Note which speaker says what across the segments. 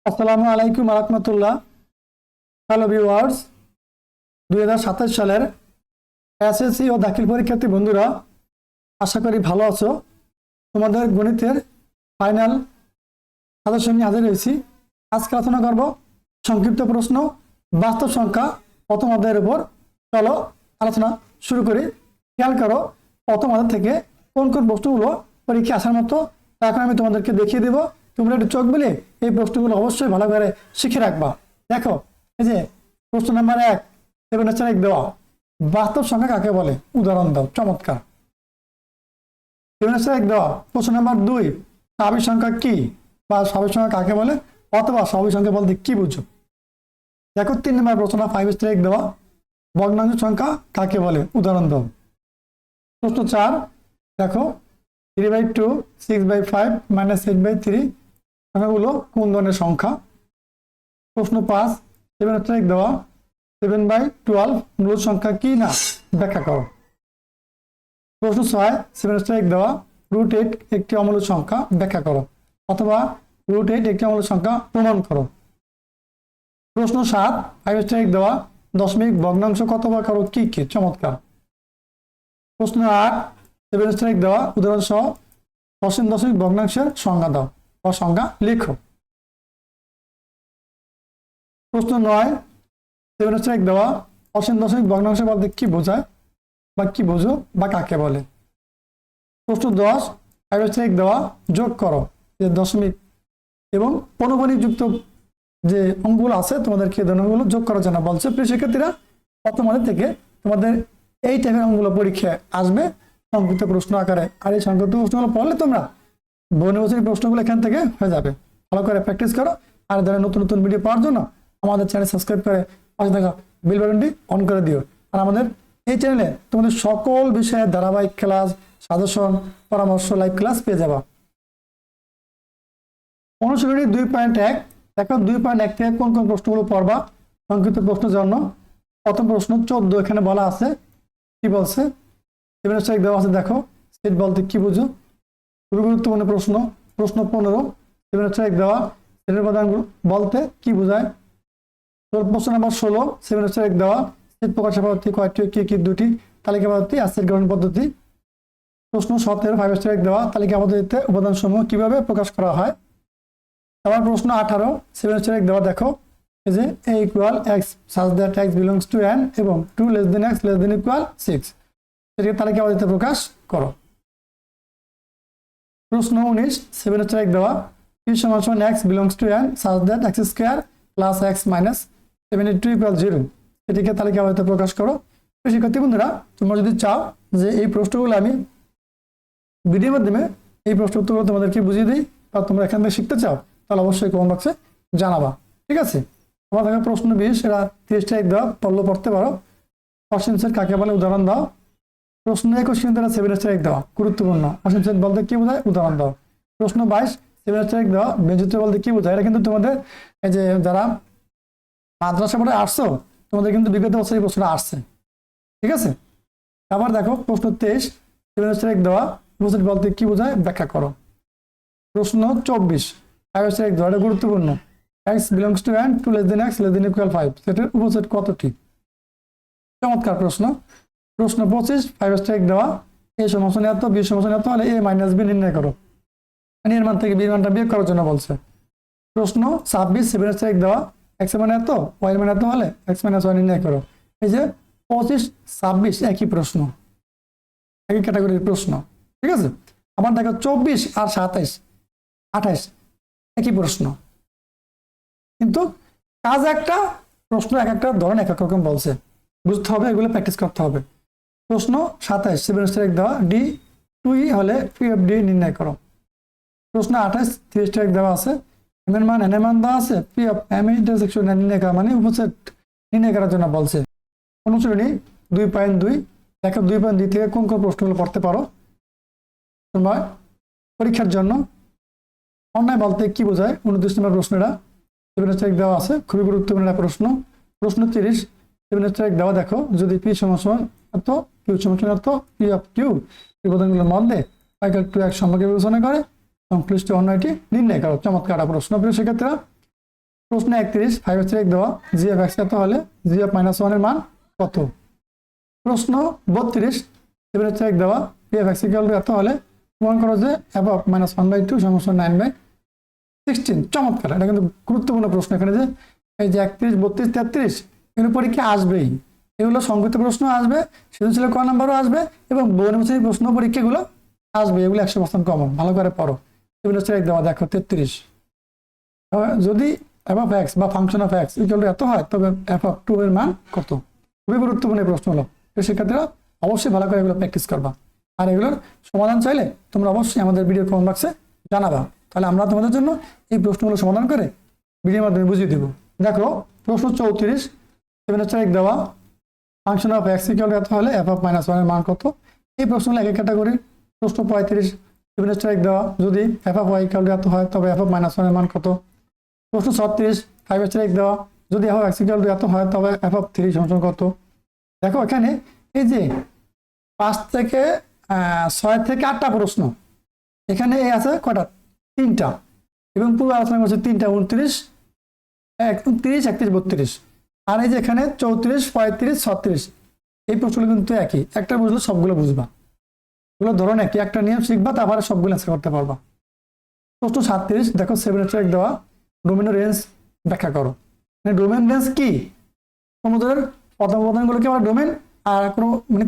Speaker 1: আসসালামু আলাইকুম রহমতুল্লাহ। Hello viewers, 2027 সালের এসএসসি ও দাখিল পরীক্ষার্থী বন্ধুরা, আশা করি ভালো আছো। তোমাদের গণিতের ফাইনাল সাজেশন নিয়ে হাজির হয়েছি। আজকে আলোচনা করব সংক্ষিপ্ত প্রশ্ন, বাস্তব সংখ্যা প্রথম অধ্যায়ের উপর। চলো আলোচনা শুরু করি। খেয়াল করো প্রথম অধ্যায় থেকে কোন কোন প্রশ্নগুলো পরীক্ষা আসার মতো, তা এখন আমি তোমাদেরকে দেখিয়ে দেবো। তোমরা একটু চোখ বুলিয়ে এই প্রশ্নগুলো অবশ্যই ভালো করে শিখে রাখবা। দেখো, এই যে প্রশ্ন নাম্বার 1, 7 দেওয়া, বাস্তব সংখ্যা কাকে বলে, উদাহরণ দাও। চমৎকার। 7 দেওয়া। প্রশ্ন নাম্বার 2, স্বাভাবিক সংখ্যা কি বা স্বাভাবিক সংখ্যা কাকে বলে, অথবা স্বাভাবিক সংখ্যা বলতে কি বুঝো। দেখো 3 নম্বর প্রশ্ন 5 দেওয়া, ভগ্নাংশ সংখ্যা কাকে বলে, উদাহরণ দাও। প্রশ্ন 4, দেখো 3/2, 6/5, -8/3 সংখ্যাগুলো কোন ধরনের সংখ্যা। প্রশ্ন 5, 7 দেওয়া, 7/12 মূল সংখ্যা কি না ব্যাখ্যা করো। প্রশ্ন 6, 7 দেওয়া, √8 একটি অমূল সংখ্যা ব্যাখ্যা করো, অথবা √8 একটি অমূল সংখ্যা প্রমাণ করো। প্রশ্ন 7, 5 দেওয়া, দশমিক ভগ্নাংশ কত প্রকার করো, কি কি। চমৎকার। প্রশ্ন 8, 7 দেওয়া, উদাহরণ সহ অসীম দশমিক ভগ্নাংশের সংজ্ঞা দাও বা সংজ্ঞা লেখো। প্রশ্ন 9, 7 দেওয়া, অসীম দশমিক ভগ্নাংশ বলতে কি বোঝায় বা কি বোঝো বা কাকে বলে। প্রশ্ন 10, 5 দেওয়া, যোগ করো যে দশমিক এবং পৌনঃপুনিক যুক্ত যে অঙ্কগুলো আছে তোমাদেরকে অঙ্কগুলো যোগ করার জন্য বলছে। প্রিয় শিক্ষার্থীরা, প্রথম অধ্যায় থেকে তোমাদের এই টাইপের অঙ্কগুলো পরীক্ষায় আসবে সংক্ষিপ্ত প্রশ্ন আকারে। আর এই সংক্ষিপ্ত প্রশ্নগুলো পড়লে তোমরা বহুনির্বাচনী প্রশ্নগুলো এখান থেকে হয়ে যাবে। ভালো করে প্র্যাকটিস করো। আর যারা নতুন নতুন ভিডিও পাওয়ার জন্য আমাদের চ্যানেল সাবস্ক্রাইব করে পাশে থাকা বেল বাটনটি অন করে দিও। আর আমাদের এই চ্যানেলে তোমাদের সকল বিষয়ের ধারাবাহিক ক্লাস, সাজেশন, পরামর্শ, লাইভ ক্লাস পেয়ে যাবা। অনুশীলনী 2.1, দেখো 2.1 থেকে কোন কোন প্রশ্নগুলো পড়বা সংক্ষিপ্ত প্রশ্নের জন্য। প্রথম প্রশ্ন 14, এখানে বলা আছে কি বলছে, 7 দেওয়া আছে। দেখো সেট বলতে কি বুঝো, খুবই গুরুত্বপূর্ণ প্রশ্ন। প্রশ্ন 15, 7 দেওয়া, সেটের উপাদান বলতে কি বোঝায়। প্রশ্ন নাম্বার 16, 7 দেওয়া, সেট প্রকাশের পদ্ধতি কয়টি, কি কি, দুটি। তালিকা পদ্ধতি, অ্যাসেট গ্রহণ পদ্ধতি। প্রশ্ন 17, 5 দেওয়া, তালিকা পদ্ধতিতে উপাদান সমূহ কিভাবে প্রকাশ করা হয়। আবার প্রশ্ন 18, 7 দেওয়া, দেখো এই যে a = x such that x belongs to n এবং 2 less than x less than equal 6, এটাকে তালিকা পদ্ধতিতে প্রকাশ করো। প্রশ্ন 19, 7 দেওয়া, p = x belongs to n such that x² + x - 72 = 0, এটিকে তালিকা পদ্ধতিতে প্রকাশ করো। শিক্ষার্থী বন্ধুরা, তোমরা যদি চাও যে এই প্রশ্নগুলো আমি ভিডিওর মাধ্যমে এই প্রশ্ন উত্তরগুলো তোমাদেরকে বুঝিয়ে দিই বা তোমরা এখান থেকে শিখতে চাও, তাহলে অবশ্যই কমেন্ট বক্সে জানাবা। ঠিক আছে। আমার দেখা প্রশ্ন 20, এরা 30 দেওয়া, পড়তে পারো। অসীম সেট কাকে বলে, উদাহরণ দাও। প্রশ্ন 21, 7 দেওয়া, গুরুত্বপূর্ণ। অসীম সেট বলতে কি বোঝায়, উদাহরণ দাও। প্রশ্ন 22, 7 দেওয়া, বেঞ্জিত বলতে কি বোঝায়। এটা কিন্তু তোমাদের এই যে যারা মাদ্রাসা পড়ে আসছো, তোমাদের কিন্তু বিগত বছর এই প্রশ্নটা আসছে। ঠিক আছে। আবার দেখো প্রশ্ন 23, 7 দেওয়া, উপসেট বলতে কি বোঝায় ব্যাখ্যা করো। প্রশ্ন 24, 5 দেওয়া, এটা গুরুত্বপূর্ণ। x belongs to n, 2 less than x less than equal 5, সেটার উপসেট কতটি। চমৎকার প্রশ্ন। প্রশ্ন 25, 5 দেওয়া, a = এত, b = এত হলে a - b নির্ণয় করো। এর মান থেকে b এর মানটা বিয়োগ করার জন্য বলছে। প্রশ্ন 26, 7 দেওয়া, x এর মান এত, y এর মান এত হলে x - y নির্ণয় করো। এই যে 25, 26 একই প্রশ্ন, একই ক্যাটাগরির প্রশ্ন। ঠিক আছে। আবার দেখো 24 আর 27, 28 একই প্রশ্ন, কিন্তু কাজ একটা, প্রশ্ন এক একটা ধরনের এক এক রকম বলছে। বুঝতে হবে, এগুলো প্র্যাকটিস করতে হবে। প্রশ্ন 27, 7 দেওয়া, d 2e হলে p of d নির্ণয় করো। প্রশ্ন 28, 3 দেওয়া আছে, m এর মান n এর মান দেওয়া আছে, p of m intersection n নির্ণয় করা মানে উপসেট নির্ণয় করার জন্য বলছে। অনুশীলনী 2.2, দেখো 2.2 থেকে কোন কোন প্রশ্নগুলো পড়তে পারো তোমরা পরীক্ষার জন্য। অন্যায় বলতে কি বোঝায়, 29 নম্বর প্রশ্নটা 7 দেওয়া আছে, খুবই গুরুত্বপূর্ণ একটা প্রশ্ন। প্রশ্ন 30, 7 দেওয়া, দেখো যদি p = এত, q = এত, p of q এই উপাদানগুলোর মধ্যে = 2 এক সম্পর্কে বিবেচনা করে সংশ্লিষ্ট অন্যটি নির্ণয় করো। চমৎকার প্রশ্ন। প্রিয় শিক্ষার্থীরা, প্রশ্ন 31 5 দেওয়া জি অফ এক্স এত হলে জি অফ -1 এর মান কত? প্রশ্ন 32 7 দেওয়া P of x equal to এত হলে প্রমাণ করো যে এফ অফ -1/2 সমস্যা 9/16। চমৎকার, এটা কিন্তু গুরুত্বপূর্ণ প্রশ্ন। এখানে যে এই যে 31 32 33 এগুলো পরীক্ষা আসবেই, এগুলো সংক্ষিপ্ত প্রশ্ন আসবে, সৃজনশীল ক নাম্বারও আসবে এবং বহুনির্বাচনী প্রশ্ন পরীক্ষাগুলো আসবে, এগুলো 100% কমন। ভালো করে পড়ো। 7 দেওয়া দেখো 33 যদি এফ অফ এক্স বা function of x equal to এত হয় তবে এফ অফ 2 এর মান কত? খুবই গুরুত্বপূর্ণ এই প্রশ্ন হলো। তো শিক্ষার্থীরা অবশ্যই ভালো করে এগুলো প্র্যাকটিস করবা, আর এগুলোর সমাধান চাইলে তোমরা অবশ্যই আমাদের ভিডিও কমেন্ট বক্সে জানাবা, তাহলে আমরা তোমাদের জন্য এই প্রশ্নগুলো সমাধান করে ভিডিওর মাধ্যমে বুঝিয়ে দিব। দেখো প্রশ্ন 34 7 দেওয়া function of x equal to এত হলে এফ অফ -1 এর মান কত? এই প্রশ্নগুলো এক ক্যাটাগরি। প্রশ্ন 35 7 দেওয়া যদি f of y equal to এত হয় তবে এফ অফ -1 এর মান কত? প্রশ্ন 36 5 দেওয়া যদি f of x equal to এত হয় তবে এফ অফ 3 সমান কত? দেখো এখানে এই যে 5 থেকে 6 থেকে 8টা প্রশ্ন, এখানে এই আছে কয়টা? 3টা, এবং পুরো আলোচনা করছে 3টা 29 30 31 32। আর এই যে এখানে 34 35 36 এই প্রশ্নগুলো কিন্তু একই, একটা বুঝলে সবগুলো বুঝবা, এগুলো ধরুন একই, একটা নিয়ম শিখবা তারপরে সবগুলো অ্যান্সার করতে পারবা। প্রশ্ন 37 দেখো 7 দেওয়া ডোমেন রেঞ্জ ব্যাখ্যা করো। ডোমেন রেঞ্জ কি? ক্রমজোরের প্রথম উপাদানগুলোকে বলে ডোমেন, আর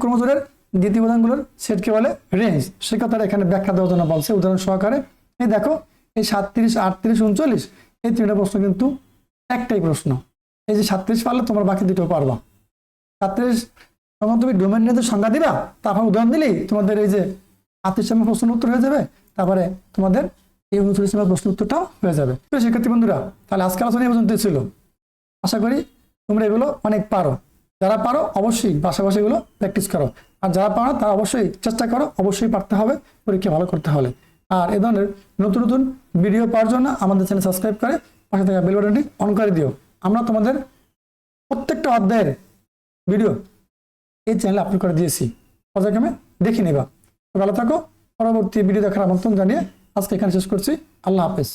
Speaker 1: ক্রমজোরের দ্বিতীয় উপাদানগুলোর সেটকে বলে রেঞ্জ। সে কথাটা এখানে ব্যাখ্যা দেওয়ার জন্য বলছে উদাহরণ সহকারে। এই দেখো এই 37 38 39 এই 3টা প্রশ্ন কিন্তু একটাই প্রশ্ন। এই যে 37 পারলে তোমরা বাকি দুটো পারবা। 37 তখন তুমি ডোমেন রেঞ্জের সংজ্ঞা দিবা, তারপর উদাহরণ দিলেই তোমাদের এই যে 38 নম্বর প্রশ্নের উত্তর হয়ে যাবে, তারপরে তোমাদের এই 39 নম্বর প্রশ্ন উত্তরটাও হয়ে যাবে। প্রিয় শিক্ষার্থী বন্ধুরা, তাহলে আজকে আলোচনা এই পর্যন্ত ছিল। আশা করি তোমরা এগুলো অনেক পারো। যারা পারো অবশ্যই পাশাপাশি এগুলো প্র্যাকটিস করো, আর যারা পারো তারা অবশ্যই চেষ্টা করো, অবশ্যই পারতে হবে, পরীক্ষা ভালো করতে হলে। আর এ ধরনের নতুন নতুন ভিডিও পাওয়ার জন্য আমাদের চ্যানেল সাবস্ক্রাইব করে পাশে থাকা বেল বাটনটি অন করে দিও। আমরা তোমাদের প্রত্যেকটা অধ্যায়ের ভিডিও এই চ্যানেলে আপলোড করে দিয়েছি, পর্যায়ক্রমে দেখে নেবা। ভালো থাকো। পরবর্তী ভিডিও দেখার আমন্ত্রণ জানিয়ে আজকে এখানে শেষ করছি। আল্লাহ হাফেজ।